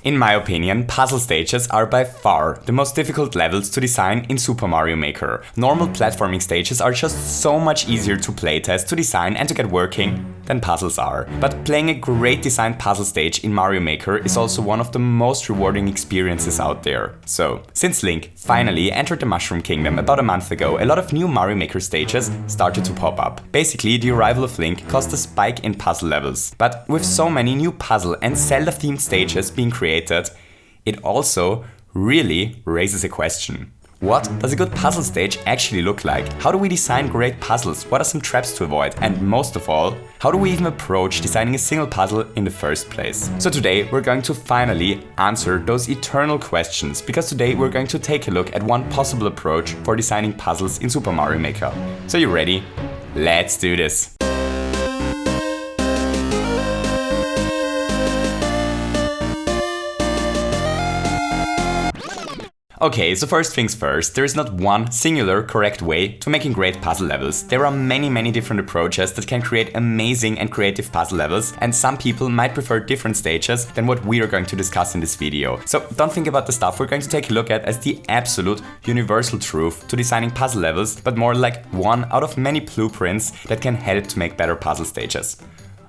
In my opinion, puzzle stages are by far the most difficult levels to design in Super Mario Maker. Normal platforming stages are just so much easier to playtest, to design and to get working than puzzles are. But playing a great designed puzzle stage in Mario Maker is also one of the most rewarding experiences out there. So, since Link finally entered the Mushroom Kingdom about a month ago, a lot of new Mario Maker stages started to pop up. Basically, the arrival of Link caused a spike in puzzle levels. But with so many new puzzle and Zelda-themed stages being created, it also really raises a question. What does a good puzzle stage actually look like? How do we design great puzzles? What are some traps to avoid? And most of all, how do we even approach designing a single puzzle in the first place? So today we're going to finally answer those eternal questions, because today we're going to take a look at one possible approach for designing puzzles in Super Mario Maker. So you ready? Let's do this! Okay, so first things first, there is not one singular correct way to making great puzzle levels. There are many different approaches that can create amazing and creative puzzle levels, and some people might prefer different stages than what we are going to discuss in this video. So don't think about the stuff we're going to take a look at as the absolute universal truth to designing puzzle levels, but more like one out of many blueprints that can help to make better puzzle stages.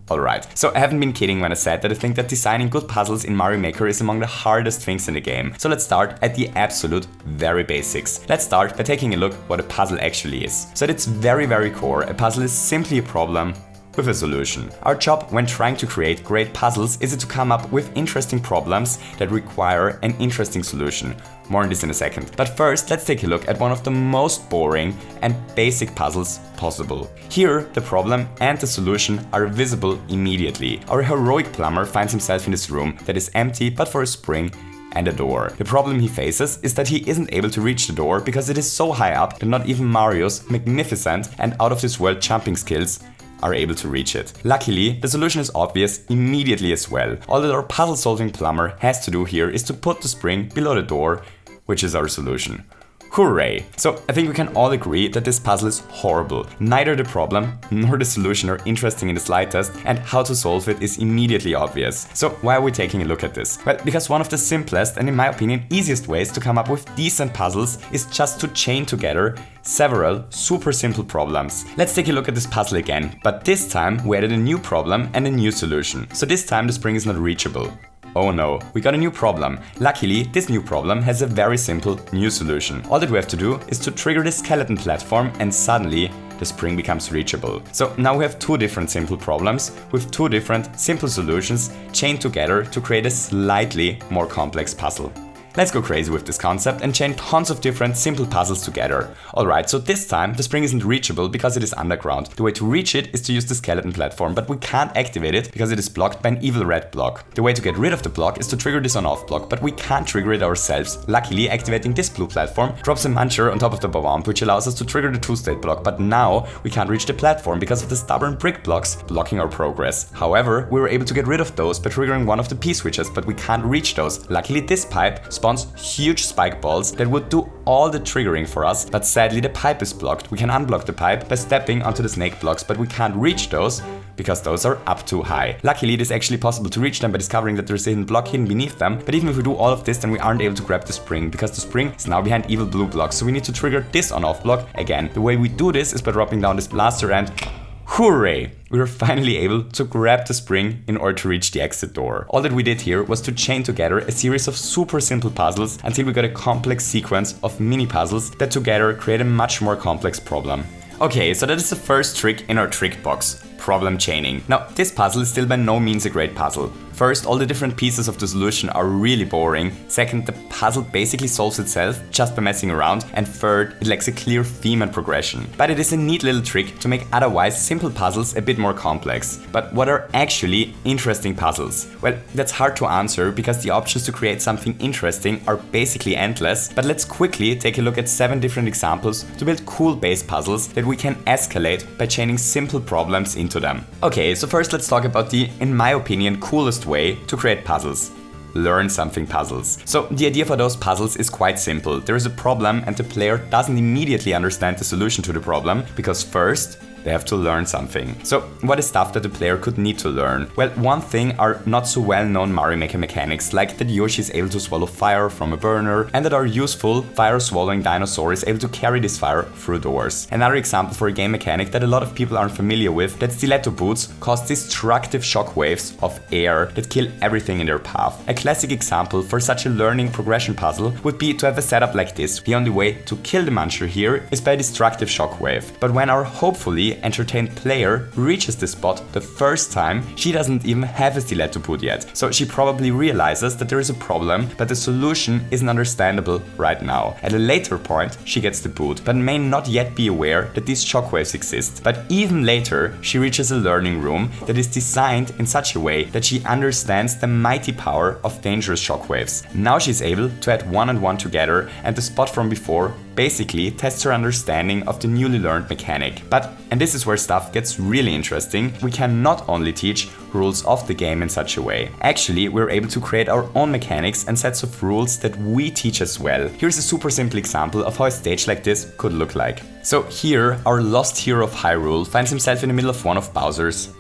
Alright, so I haven't been kidding when I said that I think that designing good puzzles in Mario Maker is among the hardest things in the game. So let's start at the absolute very basics. Let's start by taking a look what a puzzle actually is. So at its very core, a puzzle is simply a problem with a solution. Our job when trying to create great puzzles is to come up with interesting problems that require an interesting solution. More on this in a second. But first, let's take a look at one of the most boring and basic puzzles possible. Here, the problem and the solution are visible immediately. Our heroic plumber finds himself in this room that is empty but for a spring and a door. The problem he faces is that he isn't able to reach the door because it is so high up that not even Mario's magnificent and out of this world jumping skills are able to reach it. Luckily, the solution is obvious immediately as well. All that our puzzle-solving plumber has to do here is to put the spring below the door, which is our solution. Hooray! So I think we can all agree that this puzzle is horrible. Neither the problem nor the solution are interesting in the slightest, and how to solve it is immediately obvious. So why are we taking a look at this? Well, because one of the simplest and in my opinion easiest ways to come up with decent puzzles is just to chain together several super simple problems. Let's take a look at this puzzle again, but this time we added a new problem and a new solution. So this time the spring is not reachable. Oh no, we got a new problem. Luckily, this new problem has a very simple new solution. All that we have to do is to trigger the skeleton platform and suddenly the spring becomes reachable. So now we have two different simple problems with two different simple solutions chained together to create a slightly more complex puzzle. Let's go crazy with this concept and chain tons of different simple puzzles together. Alright, so this time the spring isn't reachable because it is underground. The way to reach it is to use the skeleton platform, but we can't activate it because it is blocked by an evil red block. The way to get rid of the block is to trigger this on-off block, but we can't trigger it ourselves. Luckily, activating this blue platform drops a muncher on top of the bomb, which allows us to trigger the two-state block, but now we can't reach the platform because of the stubborn brick blocks blocking our progress. However, we were able to get rid of those by triggering one of the P-switches, but we can't reach those. Luckily, this pipe spawns huge spike balls that would do all the triggering for us, but sadly the pipe is blocked. We can unblock the pipe by stepping onto the snake blocks, but we can't reach those because those are up too high. Luckily, it is actually possible to reach them by discovering that there's a hidden block hidden beneath them, but even if we do all of this, then we aren't able to grab the spring because the spring is now behind evil blue blocks, so we need to trigger this on-off block again. The way we do this is by dropping down this blaster and hooray! We were finally able to grab the spring in order to reach the exit door. All that we did here was to chain together a series of super simple puzzles until we got a complex sequence of mini puzzles that together create a much more complex problem. Okay, so that is the first trick in our trick box, problem chaining. Now, this puzzle is still by no means a great puzzle. First, all the different pieces of the solution are really boring. Second, the puzzle basically solves itself just by messing around. And third, it lacks a clear theme and progression. But it is a neat little trick to make otherwise simple puzzles a bit more complex. But what are actually interesting puzzles? Well, that's hard to answer because the options to create something interesting are basically endless. But let's quickly take a look at 7 different examples to build cool base puzzles that we can escalate by chaining simple problems into them. Okay, so first let's talk about the, in my opinion, coolest way to create puzzles. Learn something puzzles. So the idea for those puzzles is quite simple. There is a problem and the player doesn't immediately understand the solution to the problem because first, they have to learn something. So what is stuff that the player could need to learn? Well, one thing are not so well known Mario Maker mechanics, like that Yoshi is able to swallow fire from a burner, and that our useful fire swallowing dinosaur is able to carry this fire through doors. Another example for a game mechanic that a lot of people aren't familiar with, that stiletto boots cause destructive shockwaves of air that kill everything in their path. A classic example for such a learning progression puzzle would be to have a setup like this. The only way to kill the muncher here is by a destructive shockwave. But when our hopefully entertained player reaches the spot the first time, she doesn't even have a stiletto boot yet. So she probably realizes that there is a problem, but the solution isn't understandable right now. At a later point, she gets the boot, but may not yet be aware that these shockwaves exist. But even later, she reaches a learning room that is designed in such a way that she understands the mighty power of dangerous shockwaves. Now she's able to add 1 and 1 together, and the spot from before basically tests her understanding of the newly learned mechanic. But, and this is where stuff gets really interesting, we can not only teach rules of the game in such a way. Actually, we're able to create our own mechanics and sets of rules that we teach as well. Here's a super simple example of how a stage like this could look like. So here, our lost hero of Hyrule finds himself in the middle of one of Bowser's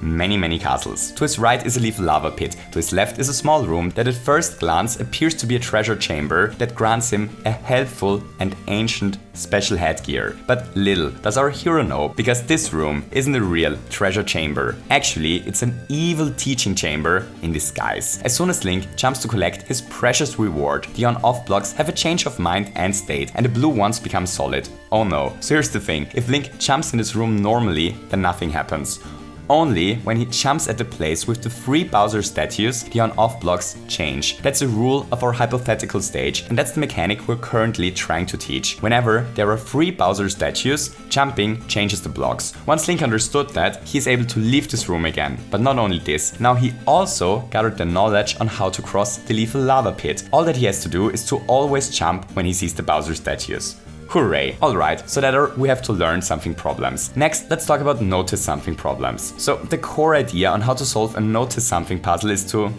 many castles. To his right is a lethal lava pit, to his left is a small room that at first glance appears to be a treasure chamber that grants him a helpful and ancient special headgear. But little does our hero know, because this room isn't a real treasure chamber. Actually, it's an evil teaching chamber in disguise. As soon as Link jumps to collect his precious reward, the on-off blocks have a change of mind and state, and the blue ones become solid. Oh no. So here's the thing, if Link jumps in this room normally, then nothing happens. Only when he jumps at the place with the 3 Bowser statues, the on-off blocks change. That's a rule of our hypothetical stage, and that's the mechanic we're currently trying to teach. Whenever there are 3 Bowser statues, jumping changes the blocks. Once Link understood that, he's able to leave this room again. But not only this, now he also gathered the knowledge on how to cross the lethal lava pit. All that he has to do is to always jump when he sees the Bowser statues. Hooray! Alright, so that we have to learn something problems. Next, let's talk about notice something problems. So the core idea on how to solve a notice something puzzle is to,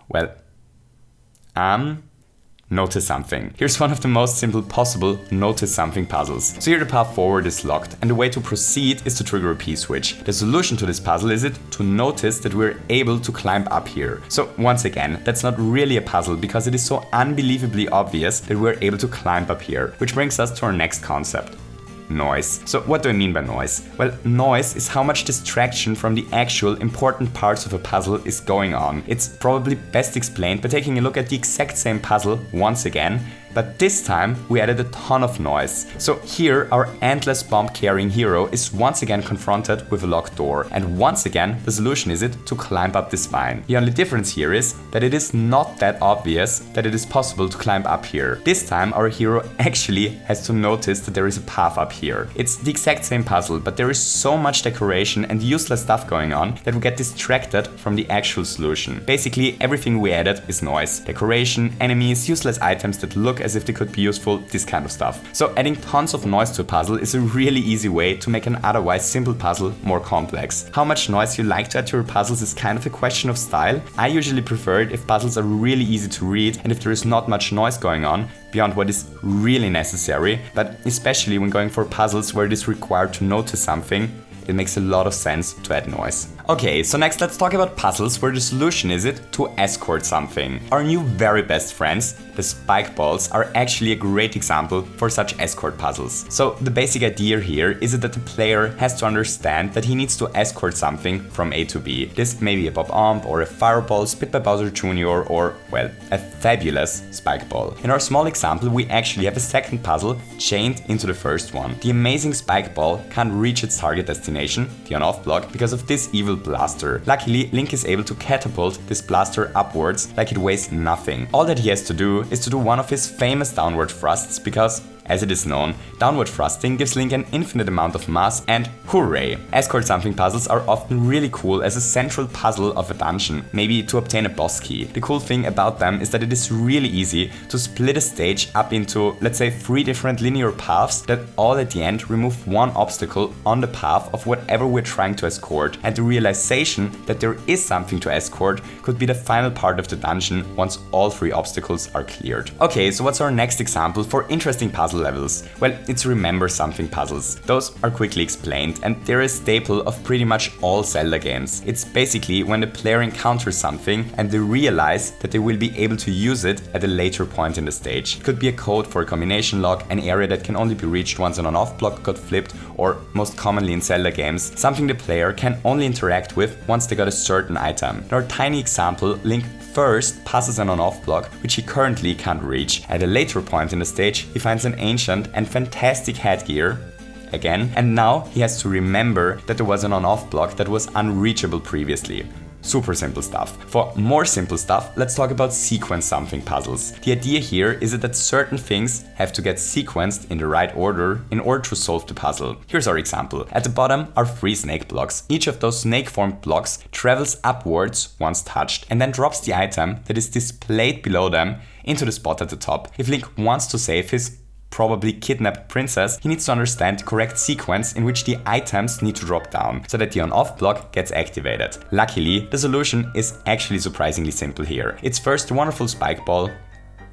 well, notice something. Here's one of the most simple possible notice something puzzles. So here the path forward is locked, and the way to proceed is to trigger a P-switch. The solution to this puzzle is to notice that we're able to climb up here. So once again, that's not really a puzzle because it is so unbelievably obvious that we're able to climb up here. Which brings us to our next concept. Noise. So what do I mean by noise? Well, noise is how much distraction from the actual important parts of a puzzle is going on. It's probably best explained by taking a look at the exact same puzzle once again, but this time we added a ton of noise. So here our endless bomb carrying hero is once again confronted with a locked door, and once again the solution is to climb up this vine. The only difference here is that it is not that obvious that it is possible to climb up here. This time our hero actually has to notice that there is a path up here. It's the exact same puzzle, but there is so much decoration and useless stuff going on that we get distracted from the actual solution. Basically everything we added is noise. Decoration, enemies, useless items that look as if they could be useful, this kind of stuff. So adding tons of noise to a puzzle is a really easy way to make an otherwise simple puzzle more complex. How much noise you like to add to your puzzles is kind of a question of style. I usually prefer it if puzzles are really easy to read and if there is not much noise going on beyond what is really necessary, but especially when going for puzzles where it is required to notice something, it makes a lot of sense to add noise. Okay, so next let's talk about puzzles where the solution is to escort something. Our new very best friends, the spike balls, are actually a great example for such escort puzzles. So the basic idea here is that the player has to understand that he needs to escort something from A to B. This may be a Bob-omb or a fireball spit by Bowser Jr. or, well, a fabulous spike ball. In our small example, we actually have a second puzzle chained into the first one. The amazing spike ball can't reach its target destination, the on-off block, because of this evil blaster. Luckily, Link is able to catapult this blaster upwards like it weighs nothing. All that he has to do is to do one of his famous downward thrusts, because, as it is known, downward thrusting gives Link an infinite amount of mass, and hooray! Escort something puzzles are often really cool as a central puzzle of a dungeon, maybe to obtain a boss key. The cool thing about them is that it is really easy to split a stage up into, let's say, 3 different linear paths that all at the end remove one obstacle on the path of whatever we're trying to escort, and the realization that there is something to escort could be the final part of the dungeon once all 3 obstacles are cleared. Okay, so what's our next example for interesting puzzles puzzle levels? Well, it's remember something puzzles. Those are quickly explained and they're a staple of pretty much all Zelda games. It's basically when the player encounters something and they realize that they will be able to use it at a later point in the stage. It could be a code for a combination lock, an area that can only be reached once an on-off block got flipped, or most commonly in Zelda games, something the player can only interact with once they got a certain item. In our tiny example, Link first passes an on-off block, which he currently can't reach. At a later point in the stage, he finds an ancient and fantastic headgear, again, and now he has to remember that there was an on-off block that was unreachable previously. Super simple stuff. For more simple stuff, let's talk about sequence something puzzles. The idea here is that certain things have to get sequenced in the right order in order to solve the puzzle. Here's our example. At the bottom are 3 snake blocks. Each of those snake-formed blocks travels upwards once touched and then drops the item that is displayed below them into the spot at the top. If Link wants to save his probably kidnapped princess, he needs to understand the correct sequence in which the items need to drop down, so that the on-off block gets activated. Luckily, the solution is actually surprisingly simple here. It's first the wonderful spike ball,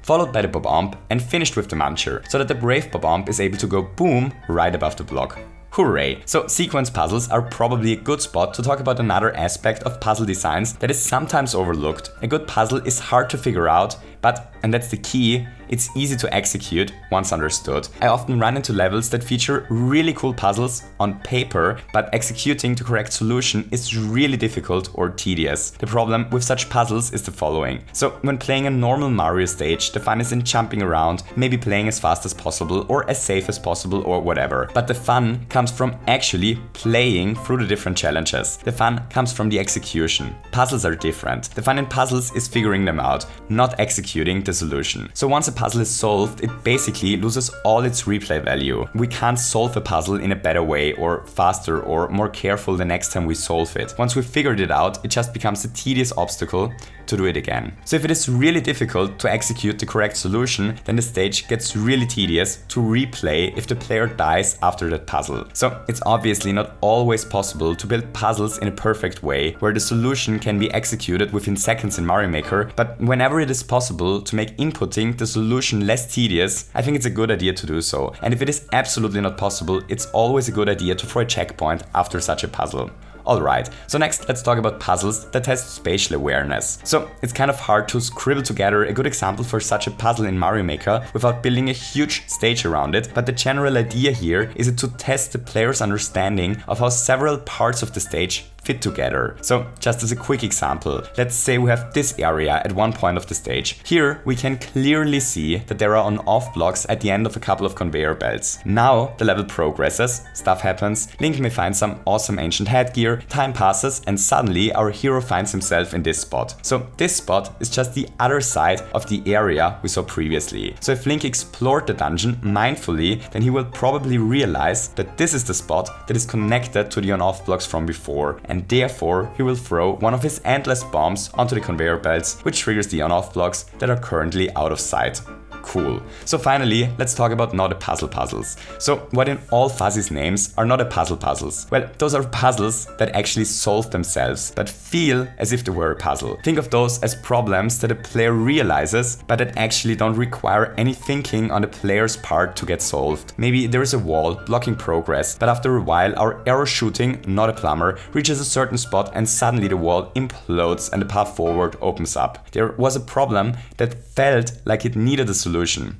followed by the bob-omb, and finished with the muncher, so that the brave bob-omb is able to go boom right above the block. Hooray! So sequence puzzles are probably a good spot to talk about another aspect of puzzle designs that is sometimes overlooked. A good puzzle is hard to figure out, but, and that's the key, it's easy to execute once understood. I often run into levels that feature really cool puzzles on paper, but executing the correct solution is really difficult or tedious. The problem with such puzzles is the following. So when playing a normal Mario stage, the fun is in jumping around, maybe playing as fast as possible or as safe as possible or whatever. But the fun comes from actually playing through the different challenges. The fun comes from the execution. Puzzles are different. The fun in puzzles is figuring them out, not executing the solution. So once a puzzle is solved, it basically loses all its replay value. We can't solve a puzzle in a better way or faster or more careful the next time we solve it. Once we've figured it out, it just becomes a tedious obstacle to do it again. So if it is really difficult to execute the correct solution, then the stage gets really tedious to replay if the player dies after that puzzle. So it's obviously not always possible to build puzzles in a perfect way, where the solution can be executed within seconds in Mario Maker, but whenever it is possible to make inputting the solution less tedious, I think it's a good idea to do so. And if it is absolutely not possible, it's always a good idea to throw a checkpoint after such a puzzle. Alright, so next let's talk about puzzles that test spatial awareness. So it's kind of hard to scribble together a good example for such a puzzle in Mario Maker without building a huge stage around it, but the general idea here is to test the player's understanding of how several parts of the stage fit together. So just as a quick example, let's say we have this area at one point of the stage. Here we can clearly see that there are on-off blocks at the end of a couple of conveyor belts. Now the level progresses, stuff happens, Link may find some awesome ancient headgear, time passes, and suddenly our hero finds himself in this spot. So this spot is just the other side of the area we saw previously. So if Link explored the dungeon mindfully, then he will probably realize that this is the spot that is connected to the on-off blocks from before, and therefore he will throw one of his endless bombs onto the conveyor belts, which triggers the on-off blocks that are currently out of sight. Cool. So finally, let's talk about not a puzzle puzzles. So what in all Fuzzy's names are not a puzzle puzzles? Well, those are puzzles that actually solve themselves, but feel as if they were a puzzle. Think of those as problems that a player realizes, but that actually don't require any thinking on the player's part to get solved. Maybe there is a wall blocking progress, but after a while our arrow shooting, not a plumber, reaches a certain spot and suddenly the wall implodes and the path forward opens up. There was a problem that felt like it needed a solution.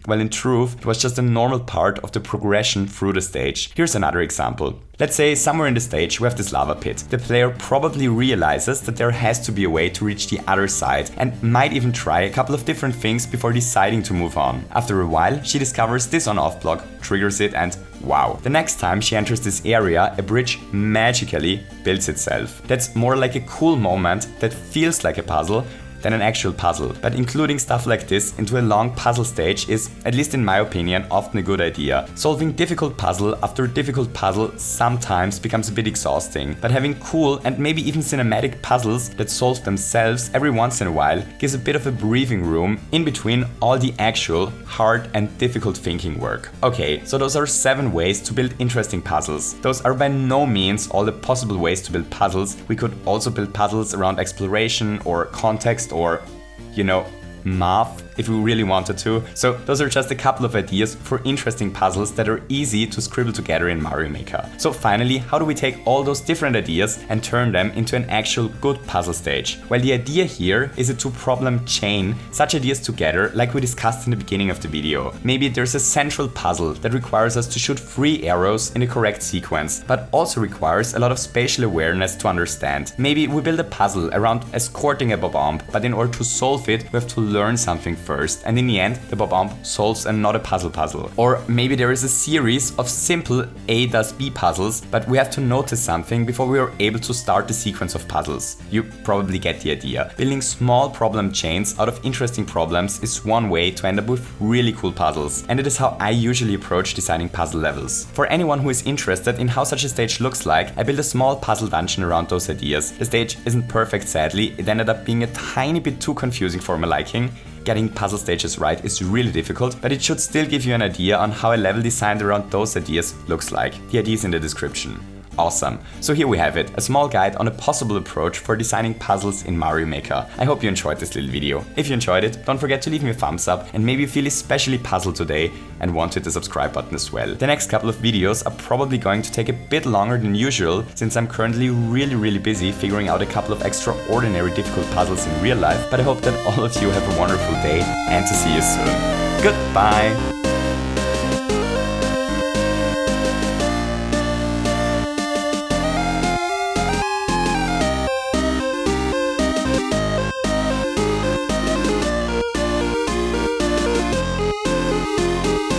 Well, in truth, it was just a normal part of the progression through the stage. Here's another example. Let's say somewhere in the stage we have this lava pit. The player probably realizes that there has to be a way to reach the other side and might even try a couple of different things before deciding to move on. After a while, she discovers this on-off block, triggers it, and wow. The next time she enters this area, a bridge magically builds itself. That's more like a cool moment that feels like a puzzle than an actual puzzle. But including stuff like this into a long puzzle stage is, at least in my opinion, often a good idea. Solving difficult puzzle after difficult puzzle sometimes becomes a bit exhausting, but having cool and maybe even cinematic puzzles that solve themselves every once in a while gives a bit of a breathing room in between all the actual hard and difficult thinking work. Okay, so those are 7 ways to build interesting puzzles. Those are by no means all the possible ways to build puzzles. We could also build puzzles around exploration or context or, you know, math. if we really wanted to. So those are just a couple of ideas for interesting puzzles that are easy to scribble together in Mario Maker. So finally, how do we take all those different ideas and turn them into an actual good puzzle stage? Well, the idea here is to problem chain such ideas together like we discussed in the beginning of the video. Maybe there's a central puzzle that requires us to shoot 3 arrows in the correct sequence, but also requires a lot of spatial awareness to understand. Maybe we build a puzzle around escorting a bob-omb, but in order to solve it, we have to learn something first, and in the end, the bob-omb solves another puzzle. Or maybe there is a series of simple A does B puzzles, but we have to notice something before we are able to start the sequence of puzzles. You probably get the idea. Building small problem chains out of interesting problems is one way to end up with really cool puzzles, and it is how I usually approach designing puzzle levels. For anyone who is interested in how such a stage looks like, I built a small puzzle dungeon around those ideas. The stage isn't perfect, sadly, it ended up being a tiny bit too confusing for my liking. Getting puzzle stages right is really difficult, but it should still give you an idea on how a level designed around those ideas looks like. The idea is in the description. Awesome. So here we have it, a small guide on a possible approach for designing puzzles in Mario Maker. I hope you enjoyed this little video. If you enjoyed it, don't forget to leave me a thumbs up, and maybe you feel especially puzzled today and want to hit the subscribe button as well. The next couple of videos are probably going to take a bit longer than usual, since I'm currently really busy figuring out a couple of extraordinary difficult puzzles in real life, but I hope that all of you have a wonderful day and to see you soon. Goodbye!